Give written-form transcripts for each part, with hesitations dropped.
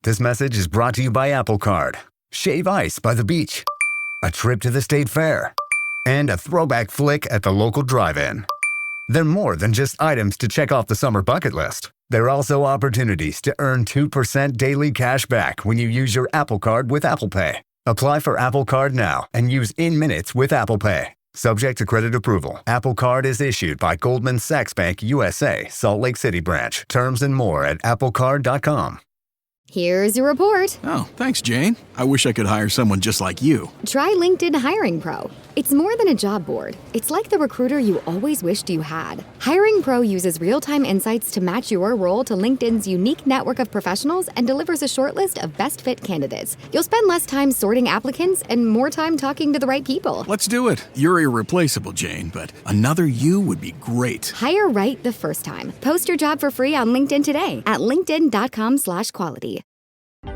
This message is brought to you by Apple Card. Shave ice by the beach. A trip to the state fair. And a throwback flick at the local drive-in. They're more than just items to check off the summer bucket list. They're also opportunities to earn 2% daily cash back when you use your Apple Card with Apple Pay. Apply for Apple Card now and use in minutes with Apple Pay. Subject to credit approval. Apple Card is issued by Goldman Sachs Bank USA, Salt Lake City branch. Terms and more at applecard.com. Here's your report. Oh, thanks, Jane. I wish I could hire someone just like you. Try LinkedIn Hiring Pro. It's more than a job board. It's like the recruiter you always wished you had. Hiring Pro uses real-time insights to match your role to LinkedIn's unique network of professionals and delivers a short list of best fit candidates. You'll spend less time sorting applicants and more time talking to the right people. Let's do it. You're irreplaceable, Jane, but another you would be great. Hire right the first time. Post your job for free on LinkedIn today at linkedin.com/quality.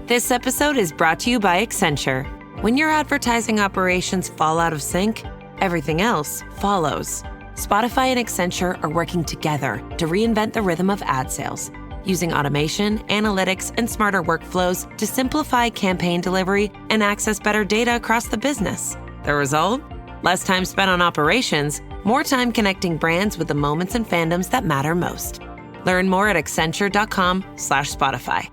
This episode is brought to you by Accenture. When your advertising operations fall out of sync, everything else follows. Spotify and Accenture are working together to reinvent the rhythm of ad sales, using automation, analytics, and smarter workflows to simplify campaign delivery and access better data across the business. The result? Less time spent on operations, more time connecting brands with the moments and fandoms that matter most. Learn more at accenture.com/Spotify.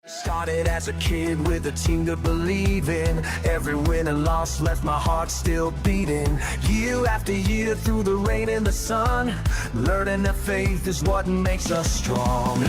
Started as a kid with a team to believe in. Every win and loss left my heart still beating. Year after year through the rain and the sun, learning that faith is what makes us strong.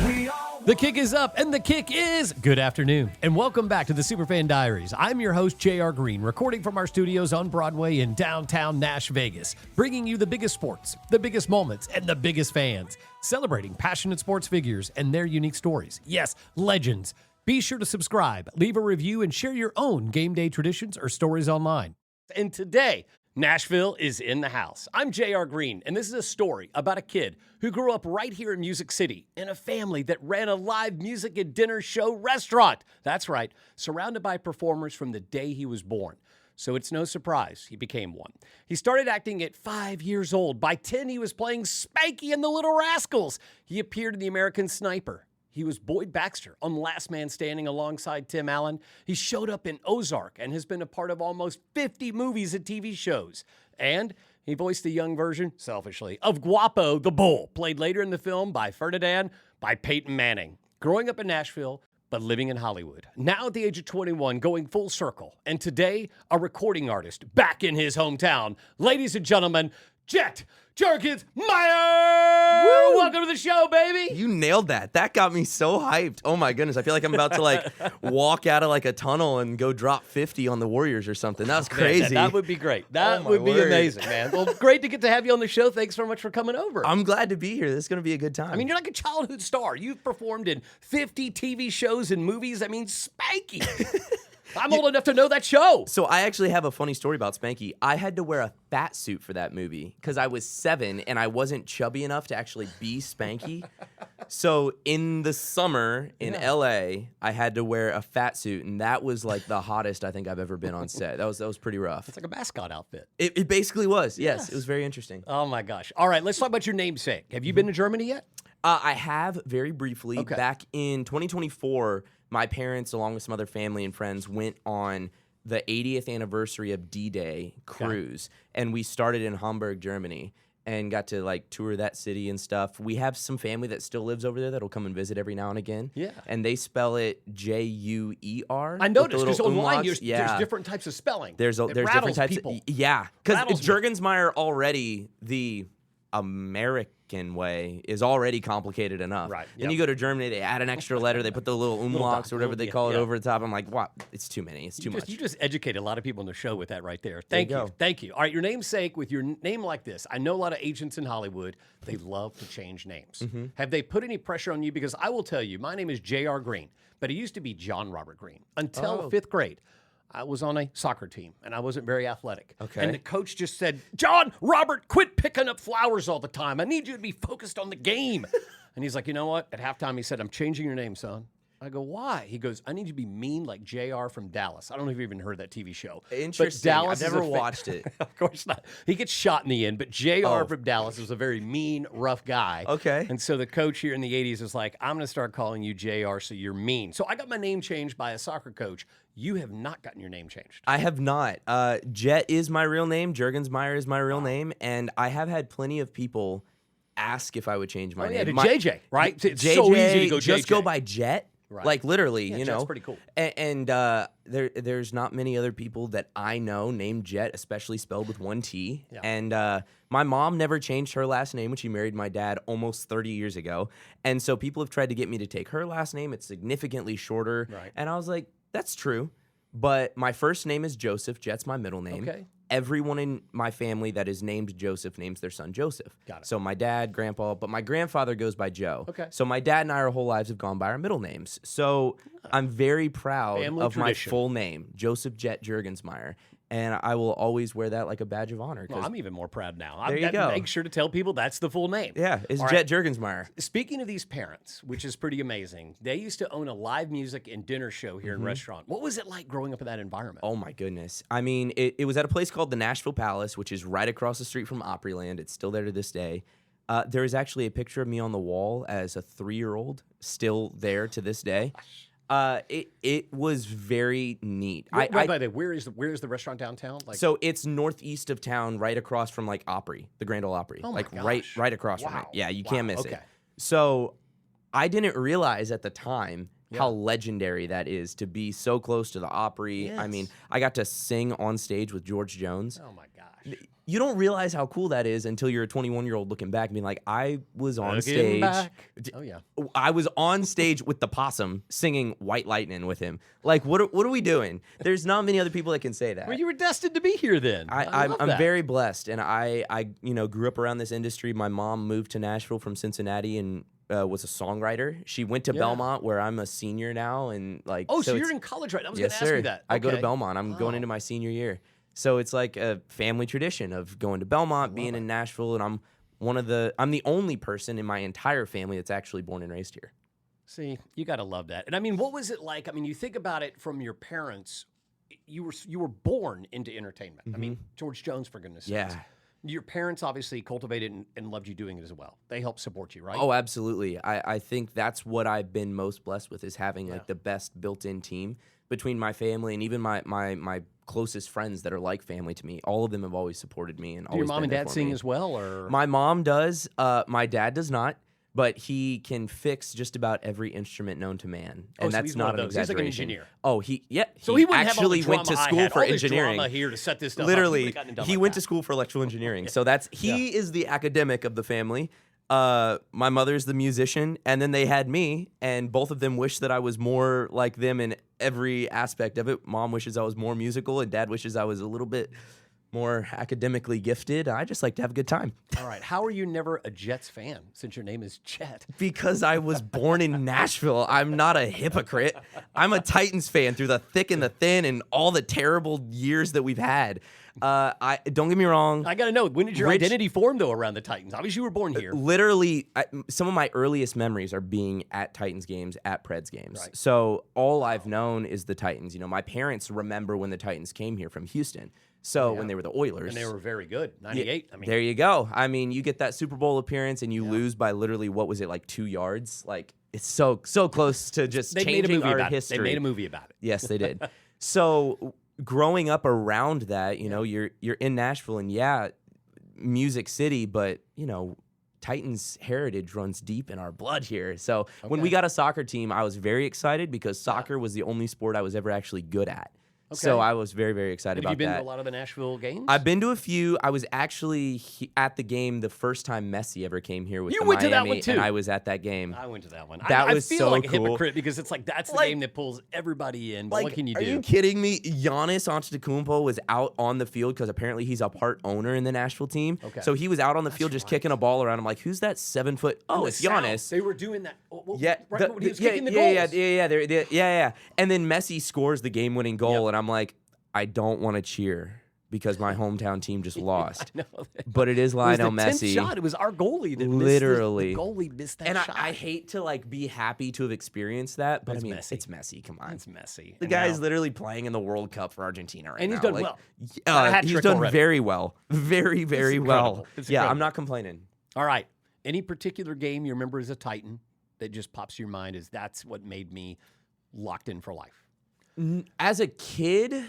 The kick is up, and the kick is good afternoon, and welcome back to the Superfan Diaries. I'm your host, J.R. Greene, recording from our studios on Broadway in downtown Nash Vegas, bringing you the biggest sports, the biggest moments, and the biggest fans, celebrating passionate sports figures and their unique stories. Yes, legends. Be sure to subscribe, leave a review, and share your own game day traditions or stories online. And today, Nashville is in the house. I'm J.R. Greene, and this is a story about a kid who grew up right here in Music City in a family that ran a live music and dinner show restaurant. That's right, surrounded by performers from the day he was born. So it's no surprise he became one. He started acting at 5 years old. By 10, he was playing Spanky in the Little Rascals. He appeared in The American Sniper. He was Boyd Baxter on Last Man Standing alongside Tim Allen. He showed up in Ozark and has been a part of almost 50 movies and TV shows. And he voiced the young version, selfishly, of Guapo the Bull, played later in the film by Ferdinand by Peyton Manning. Growing up in Nashville, but living in Hollywood. Now at the age of 21, going full circle. And today, a recording artist back in his hometown. Ladies and gentlemen, Jet Jurgensmeyer! Woo! Welcome to the show, baby! You nailed that. That got me so hyped. Oh my goodness. I feel like I'm about to walk out of a tunnel and go drop 50 on the Warriors or something. That was crazy. Man, that would be great. That would be amazing, man. Well, great to get to have you on the show. Thanks so much for coming over. I'm glad to be here. This is going to be a good time. I mean, you're like a childhood star. You've performed in 50 TV shows and movies. I mean, Spanky. I'm old enough to know that show. So I actually have a funny story about Spanky. I had to wear a fat suit for that movie because I was 7 and I wasn't chubby enough to actually be Spanky. So in the summer in LA, I had to wear a fat suit, and that was the hottest I think I've ever been on set. That was pretty rough. It's like a mascot outfit. It basically was. Yes, it was very interesting. Oh my gosh. All right, let's talk about your namesake. Have you been to Germany yet? I have very briefly. Okay. Back in 2024, my parents, along with some other family and friends, went on the 80th anniversary of D-Day cruise, and we started in Hamburg, Germany, and got to tour that city and stuff. We have some family that still lives over there that'll come and visit every now and again. Yeah. And they spell it J-U-E-R. I noticed because online there's different types of spelling. There's different types people. Yeah. Because Rattles me. Jurgensmeyer already, the American way, is already complicated enough. Right. Then you go to Germany, they add an extra letter, they put the little umlauts or whatever they call it over the top. I'm like, wow, it's too many. It's too much. You just educated a lot of people on the show with that right there. Thank you. Thank you. All right, your namesake, with your name like this, I know a lot of agents in Hollywood, they love to change names. Mm-hmm. Have they put any pressure on you? Because I will tell you, my name is J.R. Greene, but it used to be John Robert Greene until 5th grade. I was on a soccer team, and I wasn't very athletic. Okay. And the coach just said, John Robert, quit picking up flowers all the time. I need you to be focused on the game. And he's like, you know what? At halftime, he said, I'm changing your name, son. I go, why? He goes, I need you to be mean like JR from Dallas. I don't know if you've even heard that TV show. Interesting. But Dallas I've never watched it. Of course not. He gets shot in the end, but JR from Dallas was a very mean, rough guy. Okay. And so the coach here in the 80s was like, I'm going to start calling you JR so you're mean. So I got my name changed by a soccer coach. You have not gotten your name changed. I have not. Jet is my real name. Jurgensmeyer is my real name. And I have had plenty of people ask if I would change my name. To JJ, right? It's JJ, so easy to go just JJ. go by Jet. Right. Like literally, Yeah, you Jet's know. pretty cool. And there's not many other people that I know named Jet, especially spelled with one T. Yeah. And my mom never changed her last name when she married my dad almost 30 years ago. And so people have tried to get me to take her last name. It's significantly shorter. Right. And I was like, that's true. But my first name is Joseph. Jet's my middle name. Okay. Everyone in my family that is named Joseph names their son Joseph. Got it. So my dad, grandpa, but my grandfather goes by Joe. Okay. So my dad and I, our whole lives have gone by our middle names. So I'm very proud Family of tradition. my full name, Joseph Jet Jurgensmeyer. And I will always wear that like a badge of honor. Well, I'm even more proud now. There you go. Make sure to tell people that's the full name. Yeah, it's All Jet Jurgensmeyer. Speaking of these parents, which is pretty amazing, they used to own a live music and dinner show here in restaurant. What was it like growing up in that environment? Oh my goodness. I mean, it was at a place called the Nashville Palace, which is right across the street from Opryland. It's still there to this day. There is actually a picture of me on the wall as a 3-year-old, still there to this day. It was very neat. By the way, where is the restaurant downtown? Like, So it's northeast of town, right across from like Opry, the Grand Ole Opry. Oh my like gosh. right across from it. Wow. Yeah, you can't miss Okay. it. So I didn't realize at the time Yeah. how legendary that is to be so close to the Opry. I Yes. mean, I got to sing on stage with George Jones. oh my gosh. You don't realize how cool that is until you're a 21-year-old looking back and being like, I was on Looking stage. back. Oh yeah. I was on stage with the Possum singing White Lightning with him. Like, what are we doing? There's not many other people that can say that. Well, you were destined to be here then. I'm love that. very blessed, and I grew up around this industry. My mom moved to Nashville from Cincinnati and was a songwriter. She went to Belmont, where I'm a senior now, and like. Oh, so you're it's- in college right now. I was yes, going to ask sir. you that. I go to Okay. Belmont. I'm going into my senior year, so it's like a family tradition of going to Belmont, being in Nashville, and I'm the only person in my entire family that's actually born and raised here. See, you got to love that. And I mean, what was it like? I mean, you think about it from your parents. You were born into entertainment. I mean, George Jones, for goodness sakes. Yeah. Your parents obviously cultivated and loved you doing it as well. They helped support you, right? Oh, absolutely. I think that's what I've been most blessed with is having like the best built-in team between my family and even my closest friends that are like family to me. All of them have always supported me and Do your always mom been and there dad for sing me. as well, or My mom does. My dad does not, but he can fix just about every instrument known to man, Oh, and so that's he's one not of an those. He's like an exaggeration. engineer. Oh, he so he wouldn't actually have all the went to drama I school had, for all this engineering. drama here to set this stuff up. Literally, would've gotten it done he like went that. to school for electrical engineering. So that's he is the academic of the family. My mother's the musician, and then they had me, and both of them wish that I was more like them in every aspect of it. Mom wishes I was more musical, and Dad wishes I was a little bit more academically gifted. I just like to have a good time. All right. How are you never a Jets fan since your name is Jet? Because I was born in Nashville. I'm not a hypocrite. I'm a Titans fan through the thick and the thin and all the terrible years that we've had. I don't get me wrong. I got to know, when did your identity form, though, around the Titans? Obviously, you were born here. Literally, some of my earliest memories are being at Titans games, at Preds games. Right. So all I've known is the Titans. You know, my parents remember when the Titans came here from Houston. So when they were the Oilers. And they were very good. 98. I mean, There you go. I mean, you get that Super Bowl appearance and you lose by literally, what was it, like 2 yards? Like, it's so close to just they made a changing movie our about history. it. They made a movie about it. Yes, they did. So growing up around that, you know, you're in Nashville, and Music City, but you know, Titans heritage runs deep in our blood here. So when we got a soccer team, I was very excited because soccer was the only sport I was ever actually good at. So I was very, very excited Have about you been that. to a lot of the Nashville games? I've been to a few. I was actually at the game the first time Messi ever came here with You the went to Miami, that one, too. and I was at that game. I went to that one. That I was feel so like a cool. hypocrite because it's like that's the Like- game that pulls everybody in. But Like, what can you are do? you kidding me? Giannis Antetokounmpo was out on the field because apparently he's a part owner in the Nashville team. Okay. So he was out on the field just kicking a ball around. I'm like, who's that 7 foot? Oh, The it's South, Giannis. They were doing that. Yeah, right when he was kicking the goals. yeah. And then Messi scores the game-winning goal, and I'm like, I don't want to cheer because my hometown team just lost. I know. But it is Lionel It was the 10th Messi. shot. It was our goalie that Literally. missed the goalie missed that And shot. I hate to like be happy to have experienced that, but It's I mean, Messi. it's Messi. Come on, It's Messi. the And guy's now- literally playing in the World Cup for Argentina right now. And he's done Like, well. A hat he's trick done already. very well, very well. incredible. It's Yeah, I'm incredible. not complaining. All right. Any particular game you remember as a Titan that just pops to your mind as that's what made me locked in for life? As a kid,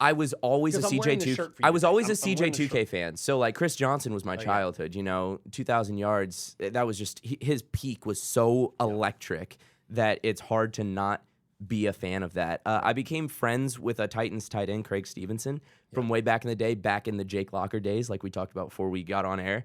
I was always a Because I'm wearing the CJ2. shirt for you I was today. always a I'm wearing the CJ2K fan. So like Chris Johnson was my yeah. childhood. You know, 2,000 yards. That was just his peak was so electric that it's hard to not be a fan of that. I became friends with a Titans tight end, Craig Stevenson, from way back in the day, back in the Jake Locker days, like we talked about before we got on air.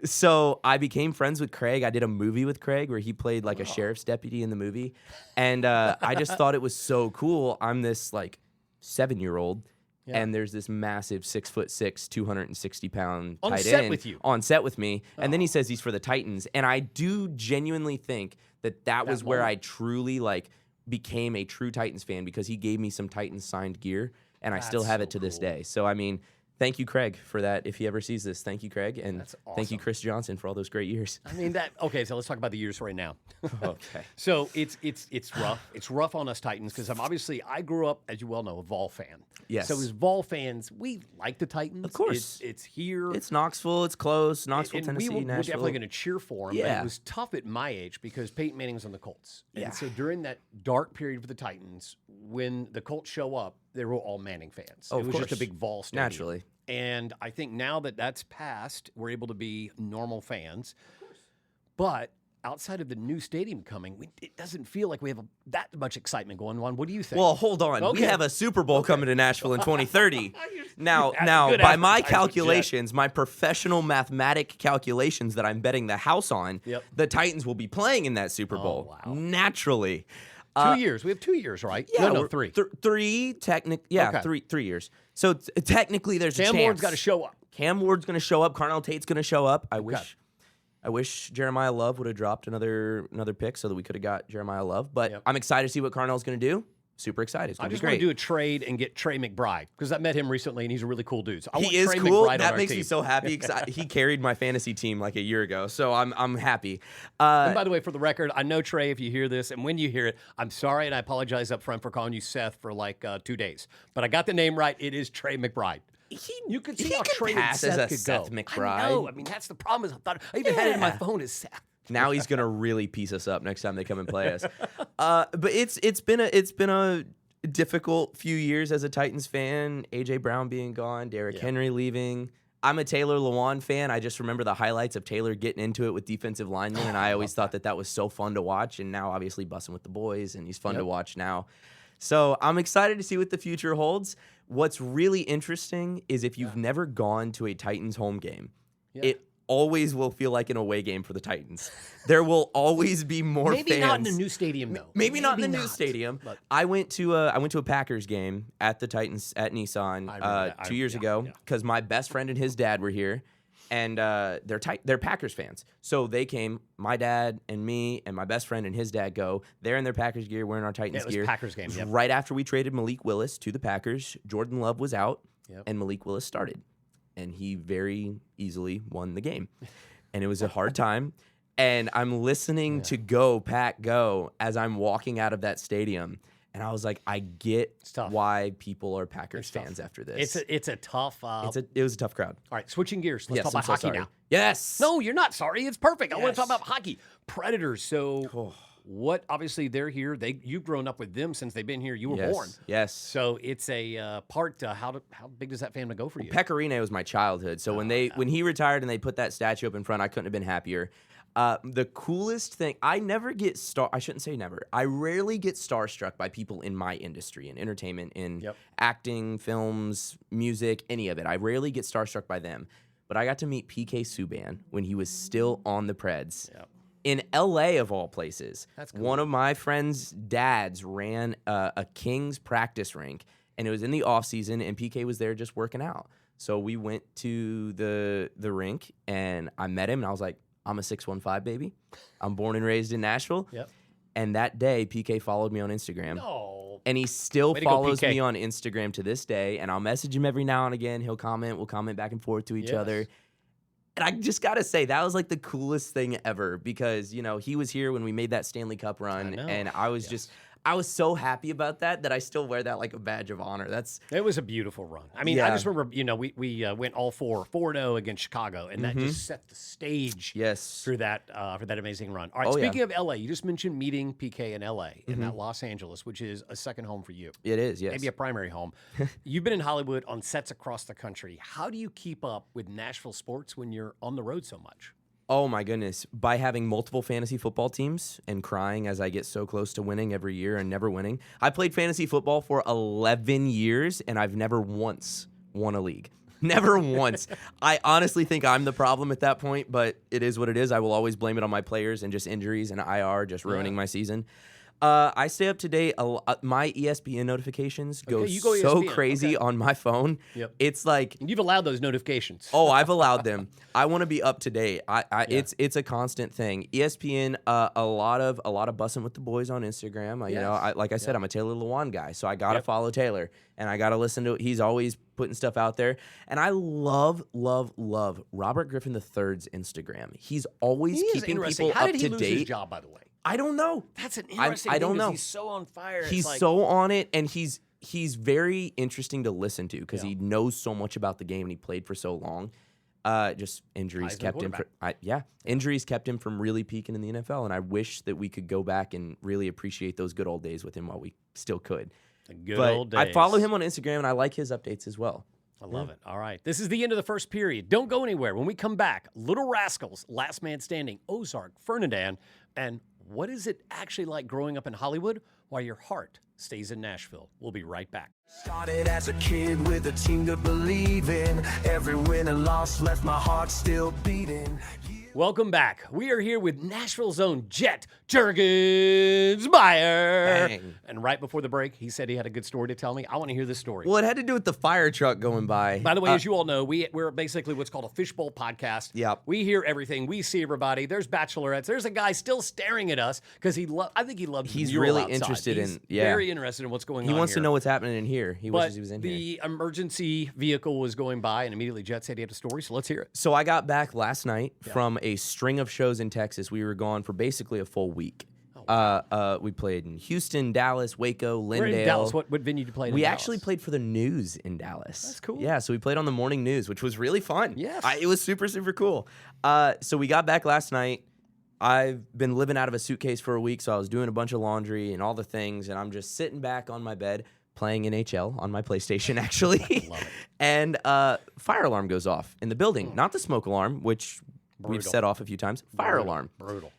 So I became friends with Craig. I did a movie with Craig where he played like a sheriff's deputy in the movie. And I just thought it was so cool. I'm this like 7-year-old. Yeah. And there's this massive 6'6", 260-pound On tight set end with you. on set with me. And then he says he's for the Titans. And I do genuinely think that was where I truly like became a true Titans fan, because he gave me some Titans signed gear, and I still have it to this day. So I mean, thank you, Craig, for that. If he ever sees this, thank you, Craig, and That's thank you, awesome. Chris Johnson, for all those great years. I mean that. Okay, so let's talk about the years right now. Okay. So it's rough. It's rough on us Titans because I grew up, as you well know, a Vol fan. Yes. So as Vol fans, we like the Titans. Of course. It's here. It's Knoxville. It's close. Knoxville, and Tennessee, we're Nashville. definitely going to cheer for him. But Yeah. it was tough at my age because Peyton Manning was on the Colts. Yeah. And so during that dark period for the Titans, when the Colts show up, they were all Manning fans. Oh, it of was just a course. big Vol stadium. Naturally. And I think now that that's passed, we're able to be normal fans. But outside of the new stadium coming, it doesn't feel like we have that much excitement going on. What do you think? Well, hold on. Okay. We have a Super Bowl coming to Nashville in 2030. Now, Good by my advertisement, Jet. calculations, my professional mathematic calculations that I'm betting the house on, Yep. the Titans will be playing in that Super Bowl. wow. Naturally. 2 years. We have 2 years, right? Yeah, no, we're- 3. Three, yeah, Okay. 3 years. So technically, there's a Cam chance. Ward's got to show up. Cam Ward's going to show up. Carnell Tate's going to show up. I wish Jeremiah Love would have dropped another pick so that we could have got Jeremiah Love. But Yep. I'm excited to see what Carnell's going to do. Super excited. It's I going to be just want great. to do a trade and get Trey McBride because I met him recently and he's a really cool dude. So I want He is Trey cool. McBride on That our makes team. me so happy because he carried my fantasy team like a year ago. So I'm happy. And by the way, for the record, I know Trey, if you hear this, and when you hear it, I'm sorry and I apologize up front for calling you Seth for like 2 days. But I got the name right. It is Trey McBride. You could see he how could Trey pass and as Seth a could Seth go. McBride. I know. I mean, that's the problem. Is I even had it in my Yeah. phone as Seth. Now he's gonna really piece us up next time they come and play us. But it's been a difficult few years as a Titans fan. AJ Brown being gone, Derrick Henry leaving. I'm a Taylor Lewan fan. I just remember the highlights of Taylor getting into it with defensive linemen, and I always thought that was so fun to watch. And now, obviously, bussing with the boys, and he's fun to watch now. So I'm excited to see what the future holds. What's really interesting is if you've never gone to a Titans home game, it always will feel like an away game for the Titans. There will always be more Maybe fans. not in the new stadium, though. Maybe not in the new stadium. But I went to a Packers game at the Titans at Nissan I remember that. 2 years ago because my best friend and his dad were here, and they're Packers fans. So they came. My dad and me and my best friend and his dad go. They're in their Packers gear. We're in our Titans it was gear. Packers game, It was yep. right after we traded Malik Willis to the Packers. Jordan Love was out, Yep. and Malik Willis started, and he very easily won the game. And it was a hard time. And I'm listening to Go, Pack, Go as I'm walking out of that stadium. And I was like, I get tough. why people are Packers fans after this. it's a tough. It was a tough crowd. All right, switching gears. Let's Yes, talk I'm about so hockey sorry. now. Yes. No, you're not sorry. It's perfect. I want to talk Yes. about hockey. Predators. So, what? Obviously, they're here. You've grown up with them since they've been here. You were born. Yes. So it's a part. How big does that family go for you? Pecorino was my childhood. So when he retired and they put that statue up in front, I couldn't have been happier. The coolest thing, I shouldn't say never. I rarely get starstruck by people in my industry, in entertainment, in acting, films, music, any of it. I rarely get starstruck by them. But I got to meet PK Subban when he was still on the Preds. Yep. In LA, of all places. That's cool. One of my friend's dads ran a Kings practice rink, and it was in the off season, and PK was there just working out. So we went to the rink, and I met him, and I was like, I'm a 6'1" baby. I'm born and raised in Nashville. Yep. And that day, PK followed me on Instagram. Oh, And he still Way to go, follows PK. me on Instagram to this day, and I'll message him every now and again. He'll comment. We'll comment back and forth to each other. And I just got to say, that was like the coolest thing ever because, you know, he was here when we made that Stanley Cup run, and I was I was so happy about that I still wear that like a badge of honor. It was a beautiful run. I mean, I just remember, you know, we went all 4-0 against Chicago, and that just set the stage for that amazing run. All right, speaking of LA, you just mentioned meeting PK in LA, in that Los Angeles, which is a second home for you. It is, yes. Maybe a primary home. You've been in Hollywood on sets across the country. How do you keep up with Nashville sports when you're on the road so much? Oh my goodness. By having multiple fantasy football teams and crying as I get so close to winning every year and never winning. I played fantasy football for 11 years and I've never once won a league. Never once. I honestly think I'm the problem at that point, but it is what it is. I will always blame it on my players and just injuries and IR just ruining my season. I stay up to date. My ESPN notifications go so crazy on my phone. Yep. It's like you've allowed those notifications. Oh, I've allowed them. I want to be up to date. It's a constant thing. ESPN, a lot of bussing with the boys on Instagram. You know, like I said, I'm a Taylor Lewan guy, so I gotta follow Taylor and I gotta listen to. He's always putting stuff out there, and I love Robert Griffin III's Instagram. He's always keeping people How up did to he lose date. his job, by the way? I don't know. That's an interesting I don't thing know. He's so on fire. He's so on it, and he's very interesting to listen to because he knows so much about the game and he played for so long. Just injuries kept him. Injuries kept him from really peaking in the NFL, and I wish that we could go back and really appreciate those good old days with him while we still could. The good old days. I follow him on Instagram, and I like his updates as well. I love it. All right. This is the end of the first period. Don't go anywhere. When we come back, Little Rascals, Last Man Standing, Ozark, Fernandin, and what is it actually like growing up in Hollywood while your heart stays in Nashville? We'll be right back. Started as a kid with a team to believe in. Every win and loss left my heart still beating. Welcome back. We are here with Nashville's own Jet Jurgensmeyer. Dang. And right before the break, he said he had a good story to tell me. I want to hear this story. Well, it had to do with the fire truck going by. By the way, as you all know, we're basically what's called a fishbowl podcast. Yep. We hear everything. We see everybody. There's bachelorettes. There's a guy still staring at us because I think he loves He's the mural really outside. interested He's in very interested in what's going on He wants here. to know what's happening in here. He wishes But he was in here. the emergency vehicle was going by, and immediately Jet said he had a story, so let's hear it. So I got back last night from a string of shows in Texas. We were gone for basically a full week. We played in Houston, Dallas, Waco, Lindale. We're in Dallas. What venue did you play in We Dallas? actually played for the news in Dallas. That's cool. Yeah, so we played on the morning news, which was really fun. Yes. It was super, super cool. So we got back last night. I've been living out of a suitcase for a week, so I was doing a bunch of laundry and all the things, and I'm just sitting back on my bed playing NHL on my PlayStation, actually. Love it. And fire alarm goes off in the building. Not the smoke alarm, which we've set off a few times. Fire alarm. Brutal.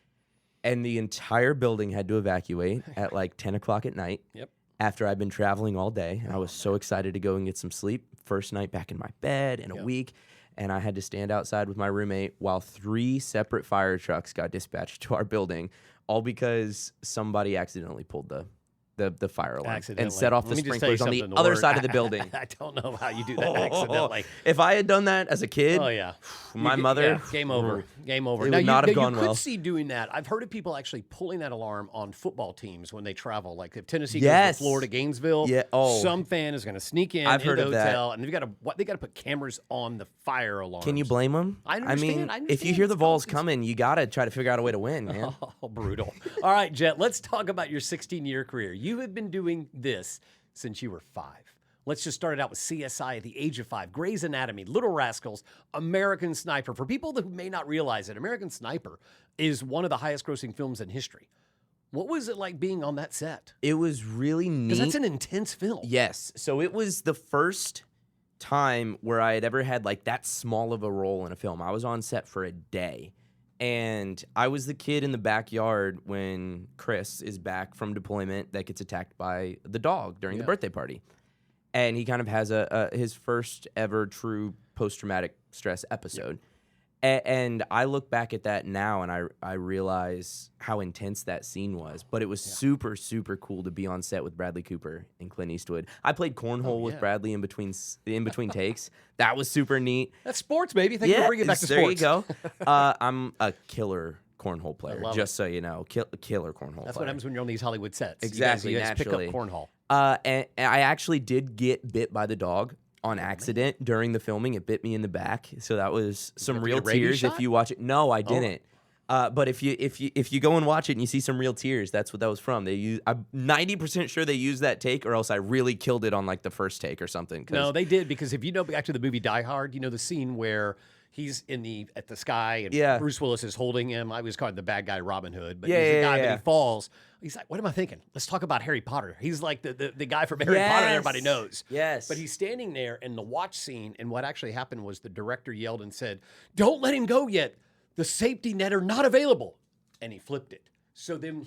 And the entire building had to evacuate at like 10 o'clock at night. Yep. After I'd been traveling all day. And I was so excited to go and get some sleep. First night back in my bed in a week. And I had to stand outside with my roommate while 3 separate fire trucks got dispatched to our building, all because somebody accidentally pulled the fire alarm and set off the sprinklers on the other side of the building. I don't know how you do that accidentally. If I had done that as a kid, my mother, game over. Game over. It Now would not have gone you well. could see doing that. I've heard of people actually pulling that alarm on football teams when they travel. Like if Tennessee goes to Florida, Gainesville, some fan is going to sneak in I've heard the of that. hotel, and they got to put cameras on the fire alarms. Can you blame them? I understand. mean, if you hear the Vols coming, you got to try to figure out a way to win, man. Oh, brutal. All right, Jet, let's talk about your 16-year career. You have been doing this since you were 5. Let's just start it out with CSI at the age of 5, Grey's Anatomy, Little Rascals, American Sniper. For people that may not realize it, American Sniper is one of the highest grossing films in history. What was it like being on that set? It was really neat. Because that's an intense film. Yes. So it was the first time where I had ever had like that small of a role in a film. I was on set for a day. And I was the kid in the backyard when Chris is back from deployment that gets attacked by the dog during the birthday party. And he kind of has his first ever true post-traumatic stress episode. And I look back at that now and I realize how intense that scene was. But it was super, super cool to be on set with Bradley Cooper and Clint Eastwood. I played cornhole with Bradley in between takes. That was super neat. That's sports, baby. Thank you for bringing it back to sports. There you go. I'm a killer cornhole player, love just so you know. Killer cornhole That's player. what happens when you're on these Hollywood sets. Exactly, You guys naturally. pick up cornhole. And I actually did get bit by the dog on accident during the filming. It bit me in the back, so that was some you real get a rabies tears. shot? If you watch it, no, I didn't. But if you go and watch it and you see some real tears, that's what that was from. I'm 90% sure they used that take, or else I really killed it on like the first take or something. No, they did, because if you know back to the movie Die Hard, you know the scene where he's at the sky and Bruce Willis is holding him. I was calling the bad guy Robin Hood, but he's the guy that he falls. He's like, what am I thinking? Let's talk about Harry Potter. He's like the guy from Harry Potter that everybody knows. Yes. But he's standing there in the watch scene, and what actually happened was the director yelled and said, "Don't let him go yet. The safety net are not available." And he flipped it. So then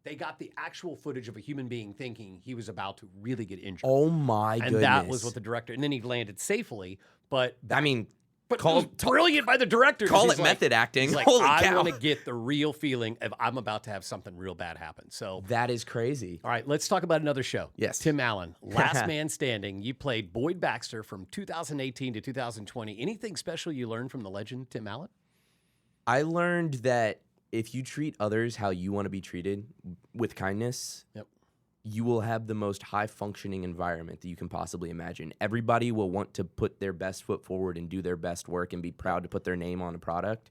they got the actual footage of a human being thinking he was about to really get injured. Oh my goodness. And that was what the director, and then he landed safely. But I mean, it was brilliant by the director. Call He's it method acting. He's like, Holy I cow. want to get the real feeling of I'm about to have something real bad happen. So That is crazy. all right, let's talk about another show. Yes. Tim Allen, Last Man Standing. You played Boyd Baxter from 2018 to 2020. Anything special you learned from the legend, Tim Allen? I learned that if you treat others how you want to be treated with kindness, you will have the most high-functioning environment that you can possibly imagine. Everybody will want to put their best foot forward and do their best work and be proud to put their name on a product,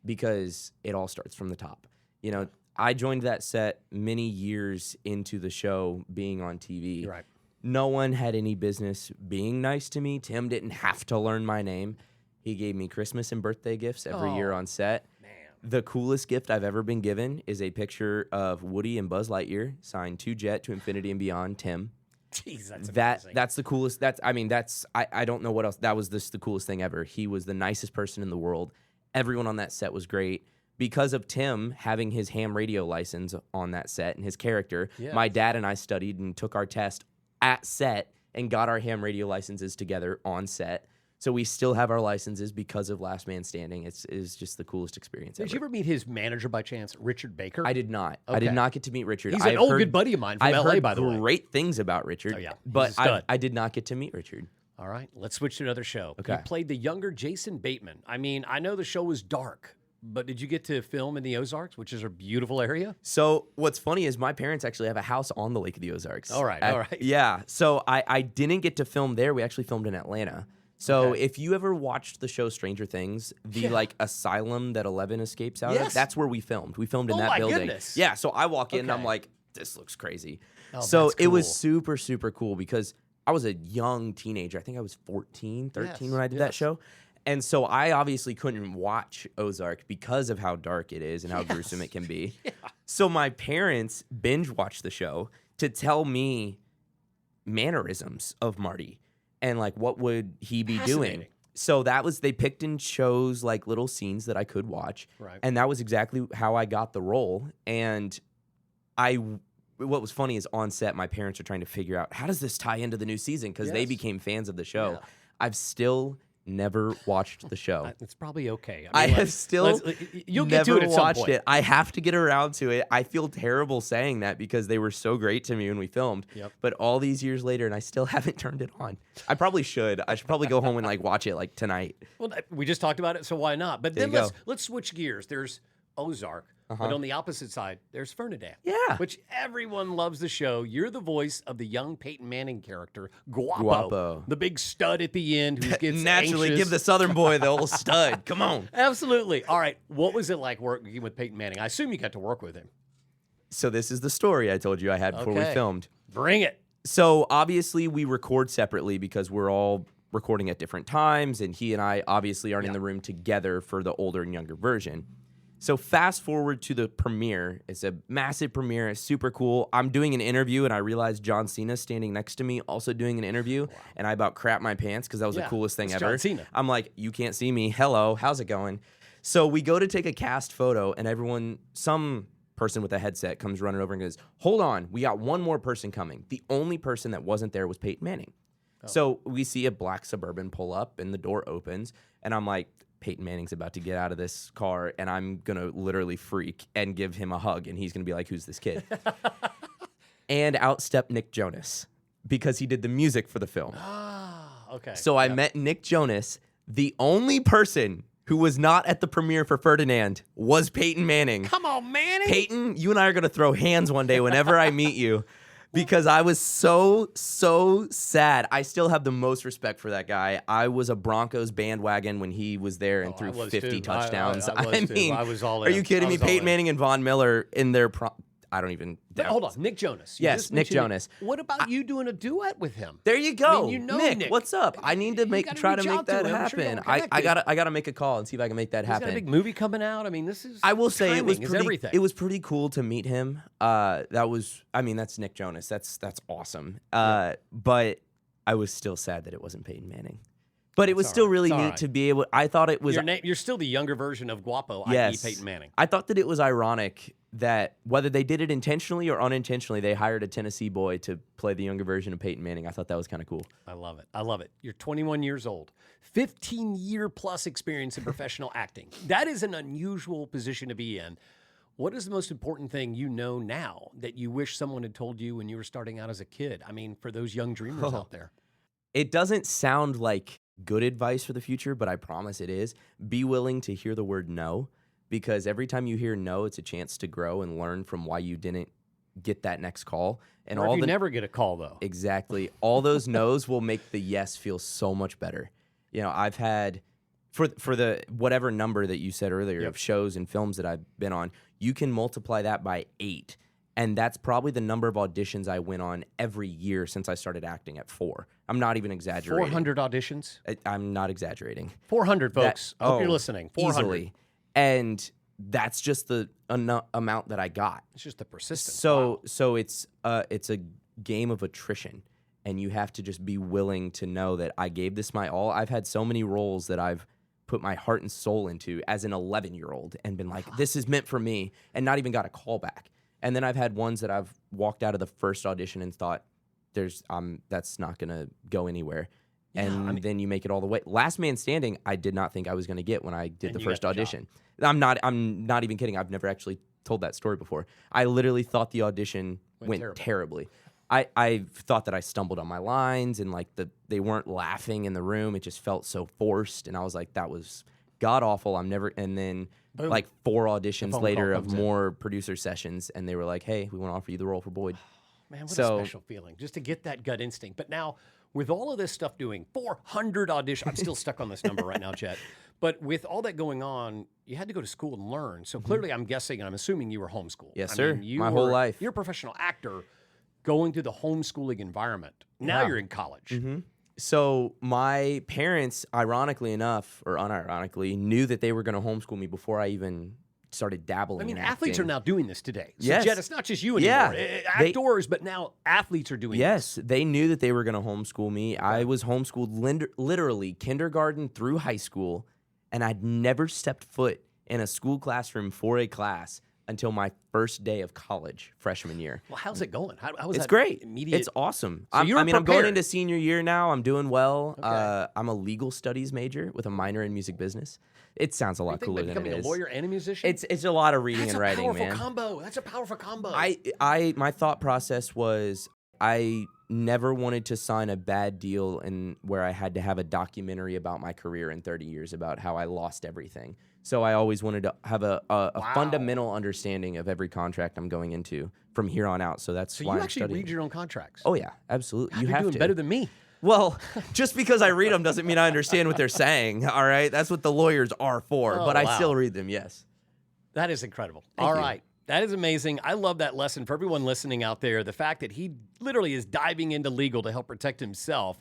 because it all starts from the top. You know, I joined that set many years into the show being on TV. You're right. No one had any business being nice to me. Tim didn't have to learn my name. He gave me Christmas and birthday gifts every year on set. The coolest gift I've ever been given is a picture of Woody and Buzz Lightyear, signed to Jet, to Infinity and Beyond, Tim. Jeez, that's amazing. That's the coolest. I don't know what else. That was just the coolest thing ever. He was the nicest person in the world. Everyone on that set was great. Because of Tim having his ham radio license on that set and his character, my dad and I studied and took our test at set and got our ham radio licenses together on set. So we still have our licenses because of Last Man Standing. It's just the coolest experience ever. Did you ever meet his manager by chance, Richard Baker? I did not. Okay. I did not get to meet Richard. He's an old good buddy of mine from I've LA, heard by the way. great things about Richard. Oh, yeah. He's But a stud. I did not get to meet Richard. All right, let's switch to another show. Okay. You played the younger Jason Bateman. I mean, I know the show was dark, but did you get to film in the Ozarks, which is a beautiful area? So what's funny is my parents actually have a house on the Lake of the Ozarks. All right. Yeah. So I didn't get to film there. We actually filmed in Atlanta. So if you ever watched the show Stranger Things, the like asylum that Eleven escapes out of, that's where we filmed. We filmed in that building. Goodness. Yeah. So I walk in and I'm like, this looks crazy. Oh, so that's it was cool. super, super cool because I was a young teenager. I think I was 14, 13 when I did that show. And so I obviously couldn't watch Ozark because of how dark it is and how gruesome it can be. So my parents binge watched the show to tell me mannerisms of Marty and like what would he be doing. So they picked and chose like little scenes that I could watch. Right. And that was exactly how I got the role. And what was funny is on set, my parents are trying to figure out how does this tie into the new season because they became fans of the show. Yeah. I've still never watched the show. It's probably okay. I have still you'll never get to it at some watched point. it. I have to get around to it. I feel terrible saying that because they were so great to me when we filmed. Yep. But all these years later, and I still haven't turned it on. I probably should. I should probably go home and like watch it like tonight. Well, we just talked about it, so why not? But There then you let's switch gears. There's Ozark, but on the opposite side, there's Fernandale. Yeah. Which everyone loves the show. You're the voice of the young Peyton Manning character, Guapo. the big stud at the end who gets Naturally, anxious. give the Southern boy the old stud. Come on. Absolutely. All right. What was it like working with Peyton Manning? I assume you got to work with him. So this is the story I told you I had before we filmed. Bring it. So obviously we record separately because we're all recording at different times, and he and I obviously aren't in the room together for the older and younger version. So fast forward to the premiere. It's a massive premiere. It's super cool. I'm doing an interview, and I realized John Cena's standing next to me also doing an interview, and I about crapped my pants because that was the coolest thing ever. John Cena. I'm like, you can't see me. Hello, how's it going? So we go to take a cast photo, and some person with a headset comes running over and goes, hold on, we got one more person coming. The only person that wasn't there was Peyton Manning. So we see a black Suburban pull up, and the door opens, and I'm like, Peyton Manning's about to get out of this car, and I'm going to literally freak and give him a hug, and he's going to be like, who's this kid? And out stepped Nick Jonas because he did the music for the film. Okay. So I met Nick Jonas, the only person who was not at the premiere for Ferdinand was Peyton Manning. Come on, Manning. Peyton, you and I are going to throw hands one day whenever I meet you because I was so sad. I still have the most respect for that guy. I was a Broncos bandwagon when he was there and threw 50 touchdowns. I was all in. Are you kidding me? Peyton Manning and Von Miller in their I don't even. But hold on, Nick Jonas. Yes, Nick Jonas. What about you doing a duet with him? There you go. I mean, you know Nick, what's up? I need to try to make that happen. I gotta make a call and see if I can make that happen. He's got a big movie coming out. I mean, this is. I will say it was pretty cool to meet him. That's Nick Jonas. That's awesome. But I was still sad that it wasn't Peyton Manning. But it was still really neat to be able. I thought it was. You're still the younger version of Guapo, yes, i.e. Peyton Manning. I thought that it was ironic that whether they did it intentionally or unintentionally, they hired a Tennessee boy to play the younger version of Peyton Manning. I thought that was kind of cool. I love it. You're 21 years old, 15-year plus experience in professional acting. That is an unusual position to be in. What is the most important thing you know now that you wish someone had told you when you were starting out as a kid? I mean, for those young dreamers out there. It doesn't sound like good advice for the future, but I promise it is. Be willing to hear the word no, because every time you hear no, it's a chance to grow and learn from why you didn't get that next call. And or if you never get a call, though. Exactly. All those no's will make the yes feel so much better. You know, I've had, for the whatever number that you said earlier of shows and films that I've been on, you can multiply that by 8. And that's probably the number of auditions I went on every year since I started acting at 4. I'm not even exaggerating. 400 auditions? I'm not exaggerating. 400, folks. I hope you're listening. 400. Easily. And that's just the amount that I got. It's just the persistence. So it's a game of attrition. And you have to just be willing to know that I gave this my all. I've had so many roles that I've put my heart and soul into as an 11-year-old and been like, this is meant for me, and not even got a call back. And then I've had ones that I've walked out of the first audition and thought, that's not going to go anywhere. And then you make it all the way. Last Man Standing, I did not think I was going to get when I did the first audition. I'm not even kidding. I've never actually told that story before. I literally thought the audition went terribly. I thought that I stumbled on my lines and they weren't laughing in the room. It just felt so forced. And I was like, that was god awful. And then boom. 4 auditions later of more producer sessions, and they were like, hey, we want to offer you the role for Boyd. Man, what a special feeling, just to get that gut instinct. But now, with all of this stuff doing 400 auditions, I'm still stuck on this number right now, Jet. But with all that going on, you had to go to school and learn. So clearly, I'm guessing, and I'm assuming you were homeschooled. Yes, sir. My whole life. You're a professional actor going through the homeschooling environment. Now you're in college. Mm-hmm. So my parents, ironically enough, or unironically, knew that they were going to homeschool me before I even started dabbling in acting. Athletes are now doing this today. So yes. Jet, it's not just you anymore. Actors, but now athletes are doing this. Yes, they knew that they were going to homeschool me. I was homeschooled literally kindergarten through high school, and I'd never stepped foot in a school classroom for a class until my first day of college, freshman year. Well, how's it going? How was it's that great. Immediate? It's awesome. So I'm going into senior year now. I'm doing well. Okay. I'm a legal studies major with a minor in music business. It sounds a lot cooler than it is. Becoming a lawyer and a musician? It's a lot of reading and writing, man. That's a powerful combo. My thought process was I never wanted to sign a bad deal where I had to have a documentary about my career in 30 years about how I lost everything. So I always wanted to have a fundamental understanding of every contract I'm going into from here on out. So that's why I'm studying. So you actually read your own contracts? Oh, yeah, absolutely. You're doing better than me. Well, just because I read them doesn't mean I understand what they're saying, all right? That's what the lawyers are for, but I still read them, yes. That is incredible. Thank all you. right. That is amazing. I love that lesson for everyone listening out there. The fact that he literally is diving into legal to help protect himself,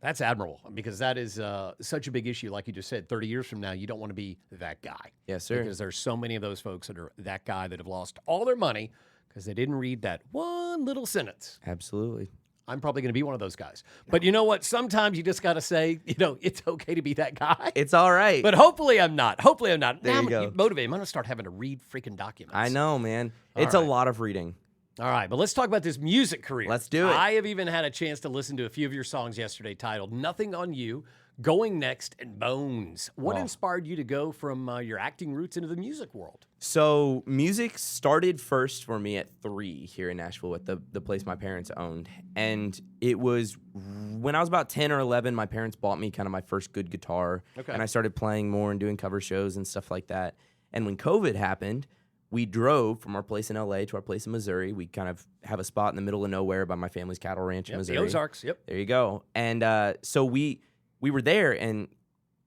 that's admirable, because that is such a big issue. Like you just said, 30 years from now, you don't want to be that guy. Yes, sir. Because there's so many of those folks that are that guy that have lost all their money because they didn't read that one little sentence. Absolutely. I'm probably going to be one of those guys. But you know what? Sometimes you just got to say, it's okay to be that guy. It's all right. But hopefully I'm not. There you go. Motivated. I'm going to start having to read freaking documents. I know, man. It's a lot of reading. All right, but let's talk about this music career. Let's do it. I have even had a chance to listen to a few of your songs yesterday titled Nothing on You, Going Next, and Bones. What inspired you to go from your acting roots into the music world? So music started first for me at 3 here in Nashville at the place my parents owned. And it was when I was about 10 or 11, my parents bought me kind of my first good guitar. Okay. And I started playing more and doing cover shows and stuff like that. And when COVID happened, we drove from our place in LA to our place in Missouri. We kind of have a spot in the middle of nowhere by my family's cattle ranch in Missouri. The Ozarks, yep. There you go. And so we were there, and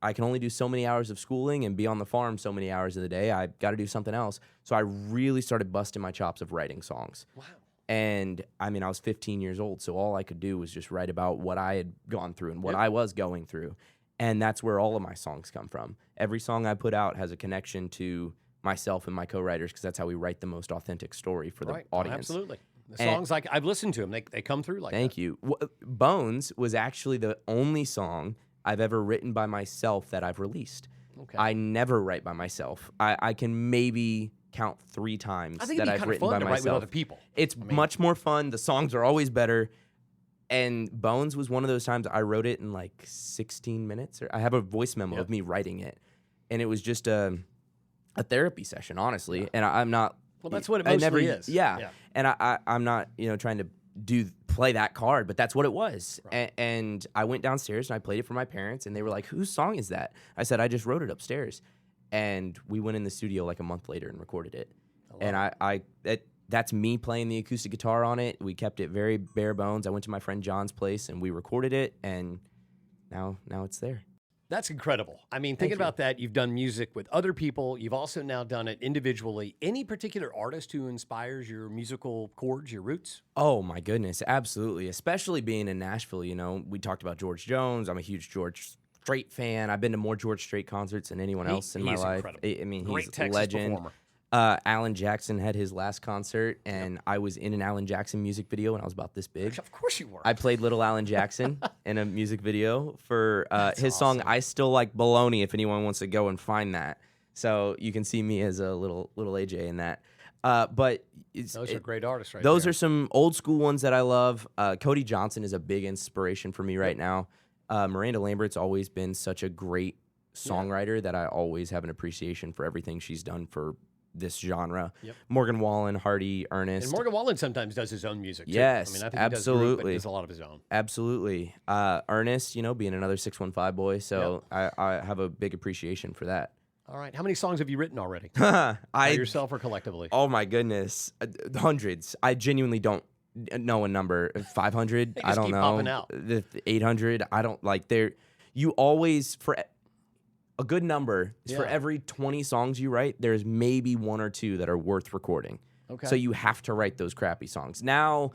I can only do so many hours of schooling and be on the farm so many hours of the day. I got to do something else. So I really started busting my chops of writing songs. Wow. And I mean, I was 15 years old, so all I could do was just write about what I had gone through and what I was going through. And that's where all of my songs come from. Every song I put out has a connection to myself and my co-writers, because that's how we write the most authentic story for the audience. Absolutely. The songs, like I've listened to them, they come through like that. Thank you. Bones was actually the only song I've ever written by myself that I've released. Okay. I never write by myself. I can maybe count 3 times that I've written by myself. Write with other people. It's much more fun. The songs are always better. And Bones was one of those times I wrote it in like 16 minutes. I have a voice memo of me writing it. And it was just a therapy session, honestly. Yeah. And I'm not... Well, that's what it mostly is. Yeah. And I'm not, trying to play that card, but that's what it was. Right. And I went downstairs and I played it for my parents, and they were like, "Whose song is that?" I said, "I just wrote it upstairs." And we went in the studio like a month later and recorded it. That's me playing the acoustic guitar on it. We kept it very bare bones. I went to my friend John's place and we recorded it, and now it's there. That's incredible. I mean, thinking about that, you've done music with other people. You've also now done it individually. Any particular artist who inspires your musical chords, your roots? Oh, my goodness. Absolutely. Especially being in Nashville, we talked about George Jones. I'm a huge George Strait fan. I've been to more George Strait concerts than anyone else in my life. Incredible. I mean, Great he's a Texas legend. Performer. Alan Jackson had his last concert, and I was in an Alan Jackson music video when I was about this big. Of course you were. I played Little Alan Jackson in a music video for his awesome. song "I Still Like Baloney." If anyone wants to go and find that, so you can see me as a little AJ in that. But those are great artists, right? Those are some old school ones that I love. Cody Johnson is a big inspiration for me right now. Miranda Lambert's always been such a great songwriter that I always have an appreciation for everything she's done for this genre. Yep. Morgan Wallen, Hardy, Ernest. And Morgan Wallen sometimes does his own music, too. Yes, I mean, I think absolutely. He does group, but he does a lot of his own. Absolutely. Ernest, being another 615 boy, so I have a big appreciation for that. All right. How many songs have you written already? By yourself or collectively? Oh, my goodness. Hundreds. I genuinely don't know a number. 500? I don't know. Popping out. 800? I don't, you always, for a good number is for every 20 songs you write, there's maybe 1 or 2 that are worth recording. Okay. So you have to write those crappy songs. Now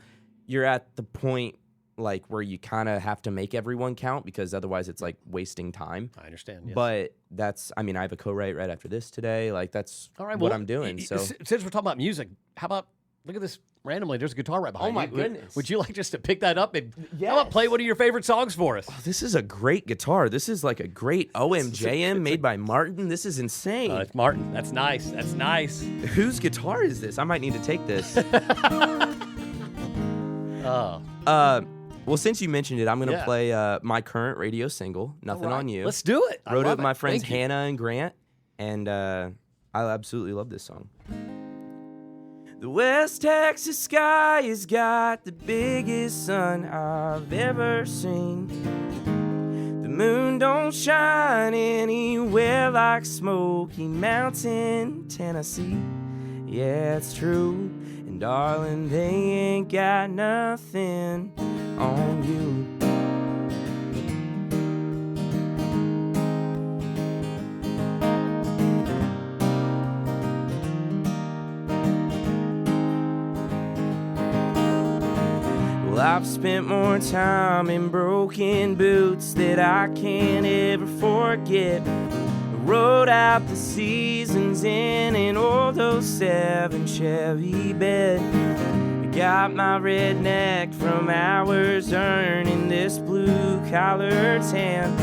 you're at the point where you kind of have to make everyone count, because otherwise it's wasting time. I understand. Yes. But I have a co-write right after this today. That's what I'm doing. So since we're talking about music, how about look at this randomly? There's a guitar right behind you. Oh my goodness! Would you like just to pick that up and how about play one of your favorite songs for us? Oh, this is a great guitar. This is a great OMJM made by Martin. This is insane. It's Martin. That's nice. That's nice. Whose guitar is this? I might need to take this. Well, since you mentioned it, I'm going to play my current radio single, "Nothing on You." Let's do it. Wrote it with my friends Hannah and Grant, and I absolutely love this song. The West Texas sky has got the biggest sun I've ever seen. The moon don't shine anywhere like Smoky Mountain, Tennessee. Yeah, it's true. And darling, they ain't got nothing on you. Well, I've spent more time in broken boots that I can't ever forget. Rode out the seasons in an old 07 Chevy bed. Got my redneck from hours earning this blue-collar tan.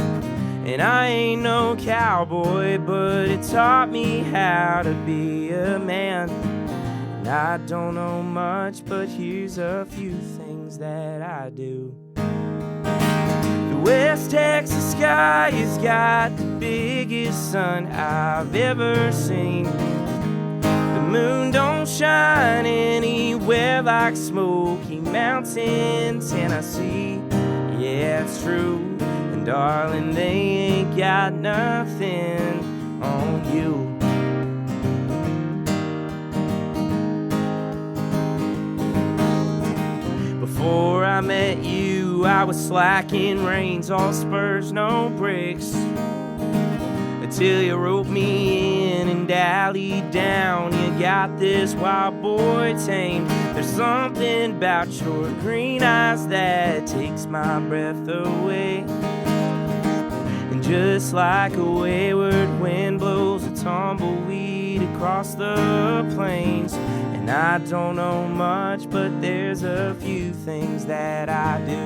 And I ain't no cowboy, but it taught me how to be a man. And I don't know much, but here's a few things that I do. The West Texas sky has got the biggest sun I've ever seen. moon don't shine anywhere like Smoky Mountain, Tennessee. Yeah, it's true. And darling, they ain't got nothing on you. Before I met you, I was slacking reins, all spurs, no brakes. Until you roped me in and dallied down. You got this wild boy tamed. There's something about your green eyes that takes my breath away. And just like a wayward wind blows a tumbleweed across the plains. And I don't know much, but there's a few things that I do.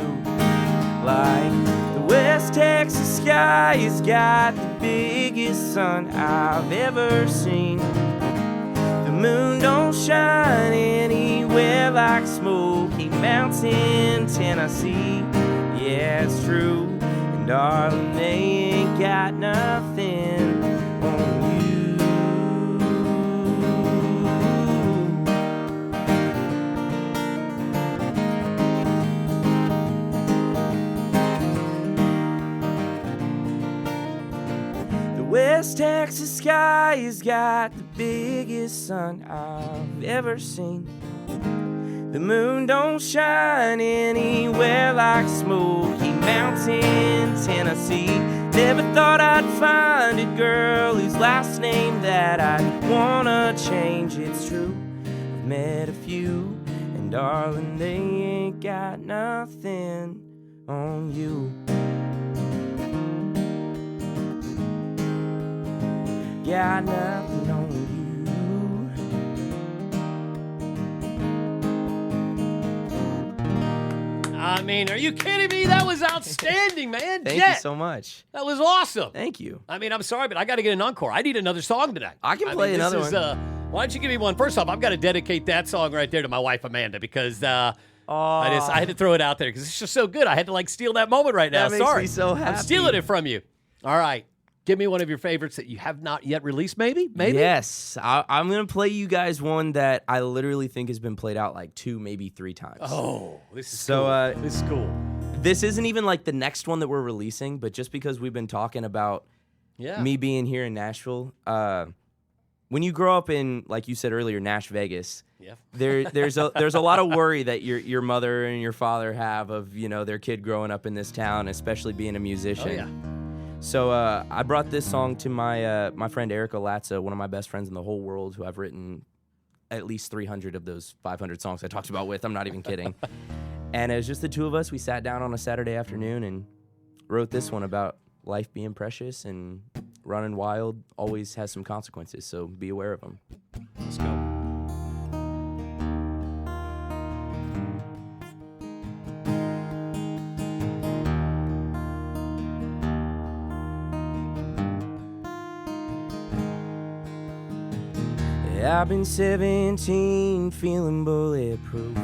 Like the West Texas sky has got the biggest sun I've ever seen. The moon don't shine anywhere like Smoky Mountain, Tennessee. Yeah, it's true. And darling, they ain't got nothing on you. West Texas sky has got the biggest sun I've ever seen. The moon don't shine anywhere like Smoky Mountain, Tennessee. Never thought I'd find a girl whose last name that I'd wanna change. It's true, I've met a few, and darling, they ain't got nothing on you. Got nothing on you. I mean, are you kidding me? That was outstanding, man. Thank Jet, you so much. that was awesome. Thank you. I mean, I'm sorry, but I got to get an encore. I need another song tonight. I can play another one. Why don't you give me one? First off, I've got to dedicate that song right there to my wife, Amanda, because I had to throw it out there because it's just so good. I had to steal that moment right now. That makes Sorry. me so happy. I'm stealing it from you. All right. Give me one of your favorites that you have not yet released, maybe? Yes. I'm going to play you guys one that I literally think has been played out 2, maybe 3 times. Oh, this is cool. This is cool. This isn't even the next one that we're releasing, but just because we've been talking about me being here in Nashville, when you grow up in, like you said earlier, Nash Vegas, there's a lot of worry that your mother and your father have of, their kid growing up in this town, especially being a musician. Oh, yeah. So I brought this song to my friend Erica Latza, one of my best friends in the whole world, who I've written at least 300 of those 500 songs I talked about with. I'm not even kidding. And it was just the two of us. We sat down on a Saturday afternoon and wrote this one about life being precious and running wild always has some consequences, so be aware of them. Let's go. I've been 17, feeling bulletproof.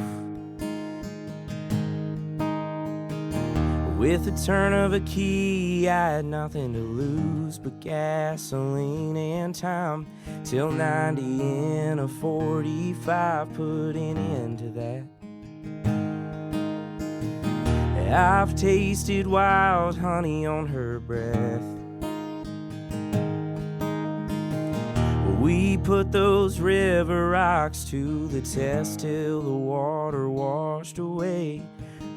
With the turn of a key, I had nothing to lose but gasoline and time. Till 90 in a 45, put an end to that. I've tasted wild honey on her breath. We put those river rocks to the test till the water washed away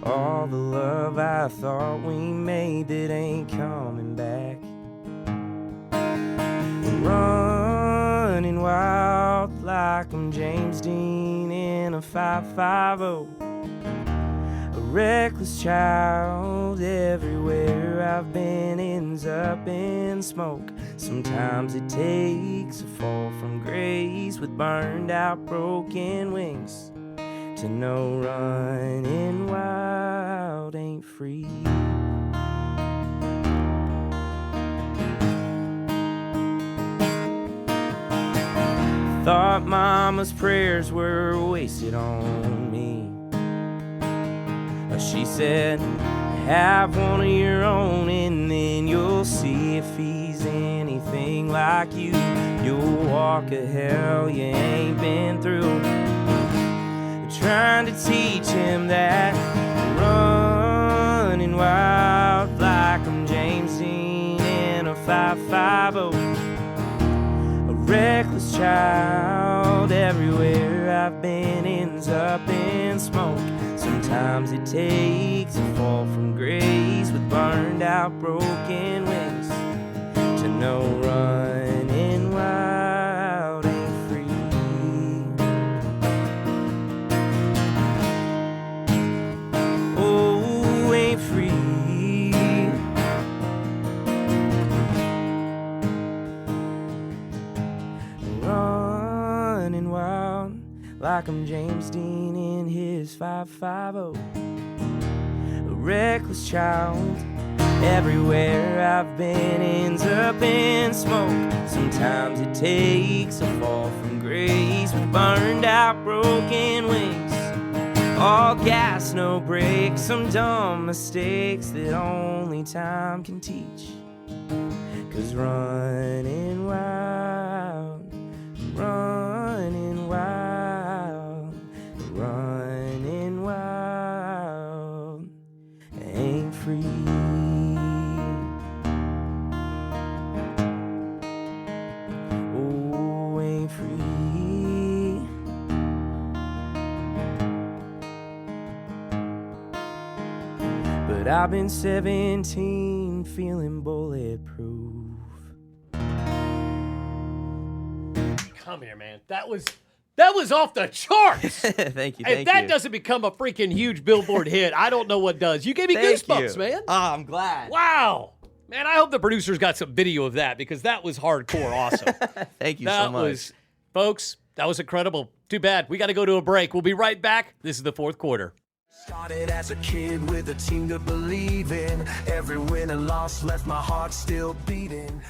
all the love I thought we made that ain't coming back. Running wild like I'm James Dean in a 550. A reckless child, everywhere I've been ends up in smoke. Sometimes it takes a fall from grace with burned out broken wings to know running wild ain't free. Thought mama's prayers were wasted on me. She said, Have one of your own, and then you'll see if he's anything like you. You'll walk a hell you ain't been through. Trying to teach him that running wild like I'm James Dean in a 550. A reckless child, everywhere I've been ends up in smoke. Sometimes it takes a fall from grace with burned out broken wings to know running wild ain't free. Oh, ain't free. Running wild like I'm James Dean in his 550. A reckless child, everywhere I've been ends up in smoke. Sometimes it takes a fall from grace with burned out broken wings. All gas, no brakes, some dumb mistakes that only time can teach. 'Cause running wild, running wild, running wild ain't free. Oh, ain't free. But I've been 17 feeling bulletproof. Come here, man. That was off the charts. Thank you. If that doesn't become a freaking huge Billboard hit, I don't know what does. You gave me goosebumps, man. Oh, I'm glad. Wow. Man, I hope the producers got some video of that because that was hardcore awesome. Thank you so much. Folks, that was incredible. Too bad. We got to go to a break. We'll be right back. This is the fourth quarter. Started as a kid with a team to believe in. Every win and loss left my heart still beating.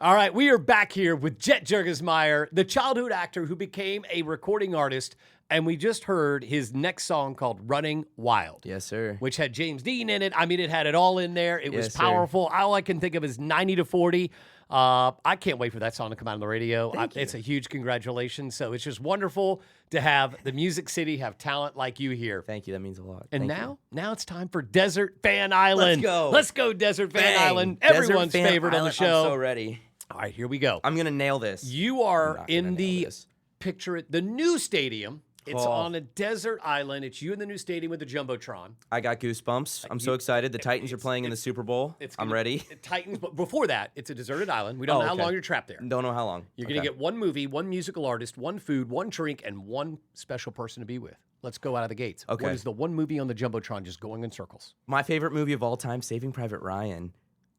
All right, we are back here with Jet Jurgensmeyer, the childhood actor who became a recording artist, and we just heard his next song called Running Wild. Yes, sir. Which had James Dean in it. I mean, it had it all in there. It was Yes, sir. powerful. All I can think of is 90 to 40. I can't wait for that song to come out on the radio. It's a huge congratulations. So it's just wonderful to have the Music City have talent like you here. Thank you. That means a lot. And Thank you. now it's time for Desert Fan Island. Let's go. Desert Fan Bang. Island. Desert Everyone's Fan favorite on the Island. show. I'm so ready. All right, here we go. I'm going to nail this. You are not in gonna nail the this. picture it, the new stadium. It's Oh. on a desert island. It's you in the new stadium with the Jumbotron. I got goosebumps. I'm so excited. The Titans are playing in the Super Bowl. I'm ready. Titans, but before that, it's a deserted island. We don't know how okay. long you're trapped there. Don't know how long. You're going to get one movie, one musical artist, one food, one drink, and one special person to be with. Let's go out of the gates. Okay. What is the one movie on the Jumbotron just going in circles? My favorite movie of all time, Saving Private Ryan.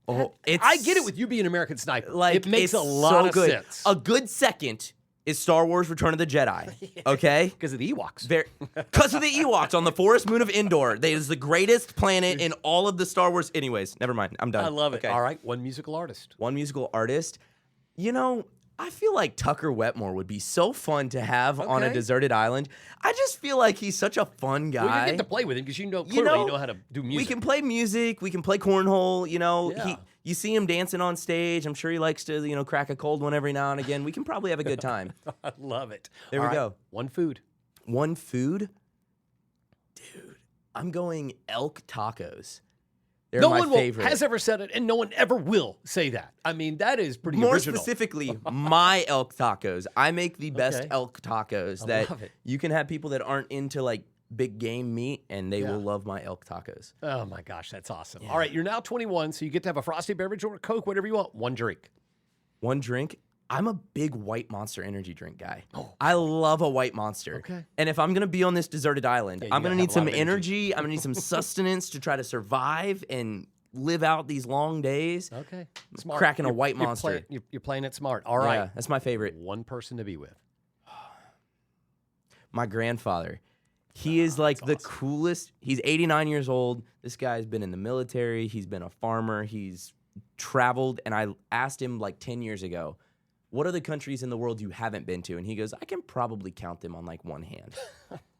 Oh, I get it with you being American Sniper. like it makes it's a lot so of good. sense. A good second is Star Wars: Return of the Jedi. Okay, Because of the Ewoks. because of the Ewoks on the forest moon of Endor. That is the greatest planet in all of the Star Wars. Anyways, never mind. I'm done. I love it. Okay. All right, one musical artist. One musical artist. You know, I feel like Tucker Wetmore would be so fun to have on a Okay. deserted island. I just feel like he's such a fun guy. Well, you get to play with him because you know how to do music. We can play music. We can play cornhole. You know, Yeah. you see him dancing on stage. I'm sure he likes to, crack a cold one every now and again. We can probably have a good time. I love it. There we go. One food. One food? Dude, I'm going elk tacos. They're No my one favorite. has ever said it, and no one ever will say that. I mean, that is pretty More original. specifically, my elk tacos. I make the best Okay. elk tacos I that love it. you can have people that aren't into like big game meat, and they will love my elk tacos. Oh my gosh, that's awesome. All right, you're now 21, so you get to have a frosty beverage or a Coke, whatever you want. One drink. One drink. I'm a big White Monster energy drink guy. I love a White Monster. Okay. And if I'm going to be on this deserted island, you I'm going gotta to have need a lot some of energy. energy. I'm going to need some sustenance to try to survive and live out these long days. Okay. Smart. Cracking a White Monster. You're playing it smart. All right. Yeah, that's my favorite. One person to be with. My grandfather. He is like the coolest. He's 89 years old. This guy's been in the military. He's been a farmer. He's traveled. And I asked him like 10 years ago, what are the countries in the world you haven't been to? And he goes, I can probably count them on like one hand.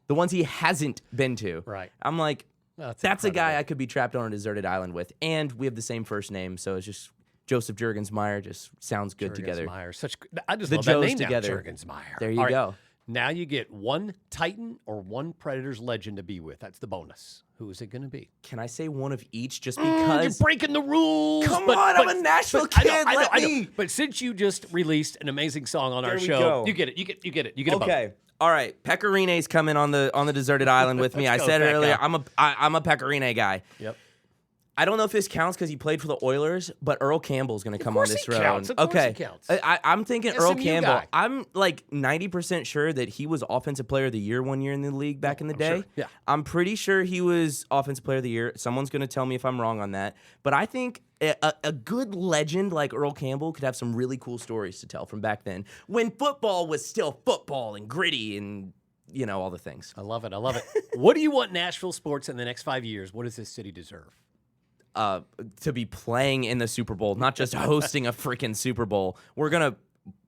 The ones he hasn't been to. Right. I'm like, That's a guy I could be trapped on a deserted island with. And we have the same first name, so it's just Joseph Jurgensmeyer just sounds good together. I just The love that Joes name together. now, Jurgensmeyer. There you go. Now you get one Titan or one Predators legend to be with. That's the bonus. Who is it going to be? Can I say one of each just You're because? breaking the rules. Come on, I'm a Nashville kid. Let me. But since you just released an amazing song on our There we show, go. you get it. You get it. You get a vote. Okay. All right. Pecorine's coming on the deserted island with me. I Let's go, said that earlier, guy. I'm a Pecorine guy. Yep. I don't know if this counts because he played for the Oilers, but Earl Campbell's going to come on course this he round. counts. Of course Okay. he counts. I'm thinking Earl SMU Campbell. guy. I'm like 90% sure that he was Offensive Player of the Year one year in the league back in the day. sure. Yeah. I'm pretty sure he was Offensive Player of the Year. Someone's going to tell me if I'm wrong on that. But I think a good legend like Earl Campbell could have some really cool stories to tell from back then when football was still football and gritty and, you know, all the things. I love it. I love it. What do you want Nashville sports in the next 5 years? What does this city deserve? To be playing in the Super Bowl, not just hosting a freaking Super Bowl. We're going to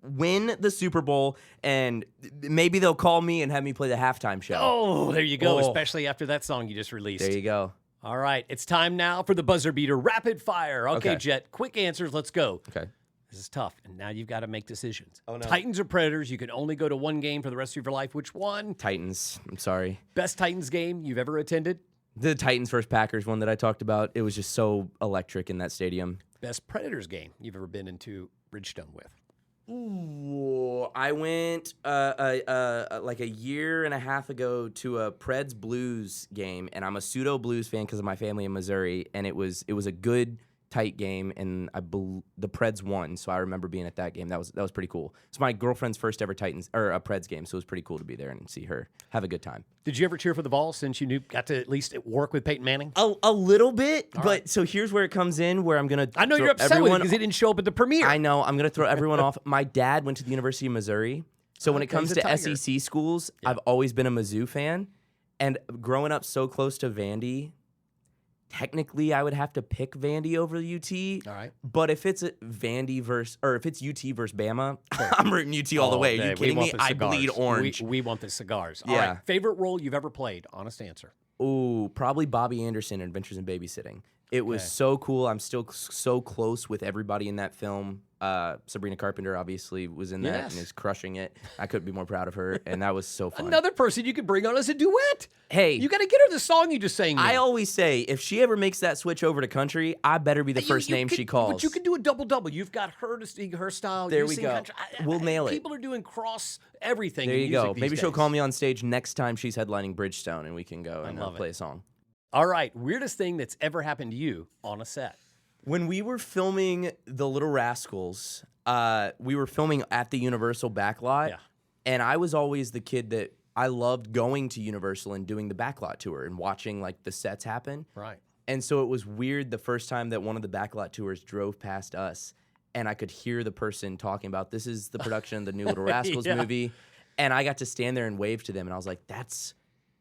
win the Super Bowl, and maybe they'll call me and have me play the halftime show. Oh, there you go, Oh. especially after that song you just released. There you go. All right, it's time now for the buzzer beater rapid fire. Okay, Okay. Jet, quick answers. Let's go. Okay. This is tough, and now you've got to make decisions. Oh, no. Titans or Predators? You can only go to one game for the rest of your life. Which one? Titans. I'm sorry. Best Titans game you've ever attended? The Titans versus Packers one that I talked about, it was just so electric in that stadium. Best Predators game you've ever been into Bridgestone with? Ooh, I went like a year and a half ago to a Preds Blues game, and I'm a pseudo Blues fan because of my family in Missouri, and it was a good tight game, and the Preds won, so I remember being at that game. That was pretty cool. It's my girlfriend's first ever Titans or a Preds game, so it was pretty cool to be there and see her have a good time. Did you ever cheer for the Vols since you got to at least work with Peyton Manning? A little bit, but so here's where it comes in, where I'm gonna. I know you're upset with it because he didn't show up at the premiere. I know. I'm gonna throw everyone off. My dad went to the University of Missouri, so when it Okay, comes he's a to Tiger. SEC schools, I've always been a Mizzou fan, and growing up so close to Vandy. Technically, I would have to pick Vandy over UT. All right. But if it's Vandy if it's UT versus Bama, I'm rooting UT all the way. Are you kidding me? I bleed orange. We want the cigars. Yeah. All right. Favorite role you've ever played? Honest answer. Ooh, probably Bobby Anderson in Adventures in Babysitting. It was Okay. so cool. I'm still so close with everybody in that film. Sabrina Carpenter obviously was in that Yes. and is crushing it. I couldn't be more proud of her, and that was so fun. Another person you could bring on as a duet. Hey, You got to get her the song you just sang. I now. always say if she ever makes that switch over to country, I better be the first name she calls. But you could do a double-double. You've got her to sing her style. There you we sing go. country. We'll nail it. People are doing cross everything. There in you music go. these Maybe she'll days. call me on stage next time she's headlining Bridgestone, and we can go and love it. play a song. All right. Weirdest thing that's ever happened to you on a set. When we were filming the Little Rascals, we were filming at the Universal backlot, Yeah. and I was always the kid that I loved going to Universal and doing the backlot tour and watching like the sets happen. Right. And so it was weird the first time that one of the backlot tours drove past us, and I could hear the person talking about this is the production of the new Little Rascals Yeah. movie, and I got to stand there and wave to them, and I was like, that's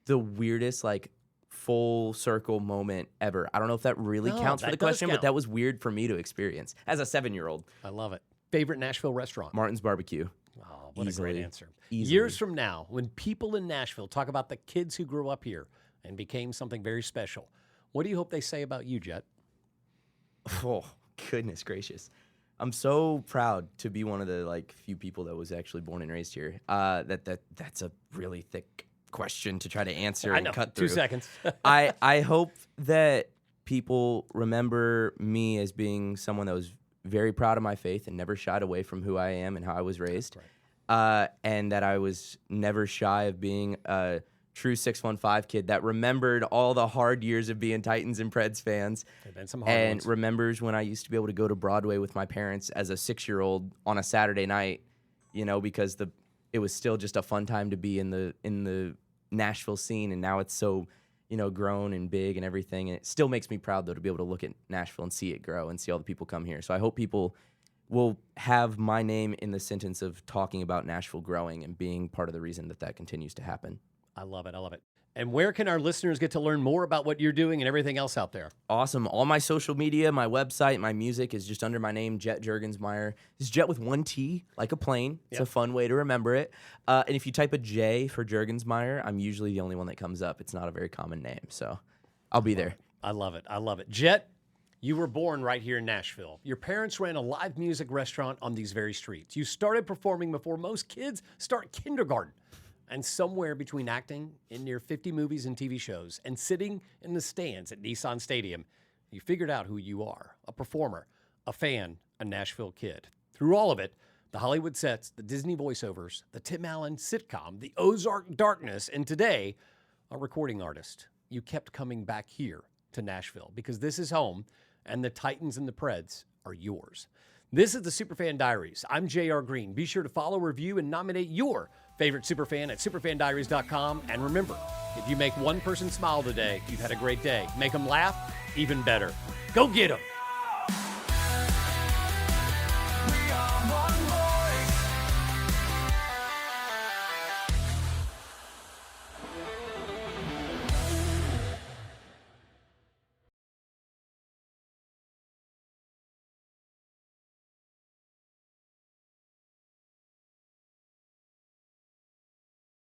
the weirdest like full circle moment ever. I don't know if that really No, counts for that the does question, count. but that was weird for me to experience as a 7-year-old. I love it. Favorite Nashville restaurant? Martin's Barbecue. Oh, what a Easily. great answer. Easily. Years from now, when people in Nashville talk about the kids who grew up here and became something very special, what do you hope they say about you, Jet? Oh, goodness gracious. I'm so proud to be one of the like few people that was actually born and raised here. That's a really thick question to try to answer I and know. cut 2 through. seconds. I hope that people remember me as being someone that was very proud of my faith and never shied away from who I am and how I was raised. And that I was never shy of being a true 615 kid that remembered all the hard years of being Titans and Preds fans. There've been some hard And ones. remembers when I used to be able to go to Broadway with my parents as a 6-year-old on a Saturday night, you know, because it was still just a fun time to be in the Nashville scene, and now it's so, you know, grown and big and everything, and it still makes me proud though to be able to look at Nashville and see it grow and see all the people come here. So I hope people will have my name in the sentence of talking about Nashville growing and being part of the reason that continues to happen. I love it. I love it. And where can our listeners get to learn more about what you're doing and everything else out there? Awesome. All my social media, my website, my music is just under my name, Jet Jurgensmeyer. It's Jet with 1 T, like a plane. It's a fun way to remember it. And if you type a J for Jurgensmeyer, I'm usually the only one that comes up. It's not a very common name. So I'll be there. I love it. I love it. Jet, you were born right here in Nashville. Your parents ran a live music restaurant on these very streets. You started performing before most kids start kindergarten. And somewhere between acting in near 50 movies and TV shows and sitting in the stands at Nissan Stadium, you figured out who you are, a performer, a fan, a Nashville kid. Through all of it, the Hollywood sets, the Disney voiceovers, the Tim Allen sitcom, the Ozark darkness, and today, a recording artist. You kept coming back here to Nashville because this is home and the Titans and the Preds are yours. This is the Superfan Diaries. I'm J.R. Greene. Be sure to follow, review, and nominate your favorite Superfan at superfandiaries.com. And remember, if you make one person smile today, you've had a great day. Make them laugh, even better. Go get them.